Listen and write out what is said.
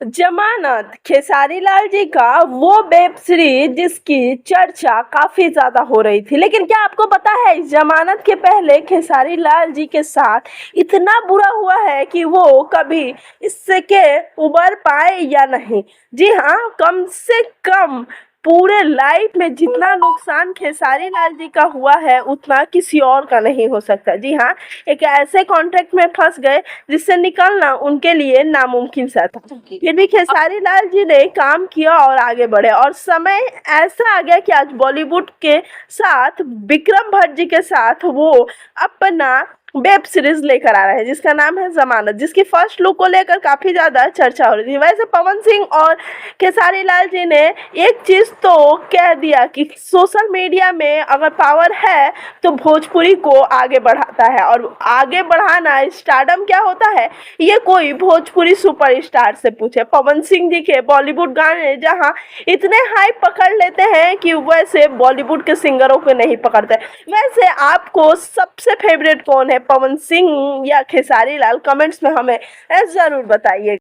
जमानत खेसारी लाल जी का वो वेब सीरीज जिसकी चर्चा काफी ज्यादा हो रही थी, लेकिन क्या आपको पता है इस जमानत के पहले खेसारी लाल जी के साथ इतना बुरा हुआ है कि वो कभी इससे के उबर पाए या नहीं। जी हाँ, कम से कम पूरे लाइफ में जितना नुकसान खेसारी लाल जी का हुआ है उतना किसी और का नहीं हो सकता। जी हाँ, एक ऐसे कॉन्ट्रैक्ट में फंस गए जिससे निकलना उनके लिए नामुमकिन सा था। फिर भी खेसारी लाल जी ने काम किया और आगे बढ़े, और समय ऐसा आ गया कि आज बॉलीवुड के साथ विक्रम भट्ट जी के साथ वो अपना वेब सीरीज लेकर आ रहे हैं जिसका नाम है जमानत, जिसकी फर्स्ट लुक को लेकर काफी ज्यादा चर्चा हो रही थी। वैसे पवन सिंह और खेसारी लाल जी ने एक चीज तो कह दिया कि सोशल मीडिया में अगर पावर है तो भोजपुरी को आगे बढ़ाता है, और आगे बढ़ाना स्टारडम क्या होता है ये कोई भोजपुरी सुपरस्टार से पूछे। पवन सिंह जी के बॉलीवुड गाने जहां इतने हाई पकड़ लेते हैं कि वैसे बॉलीवुड के सिंगरों को नहीं पकड़ते। वैसे आपको सबसे फेवरेट कौन है, पवन सिंह या खेसारी लाल? कमेंट्स में हमें जरूर बताइए।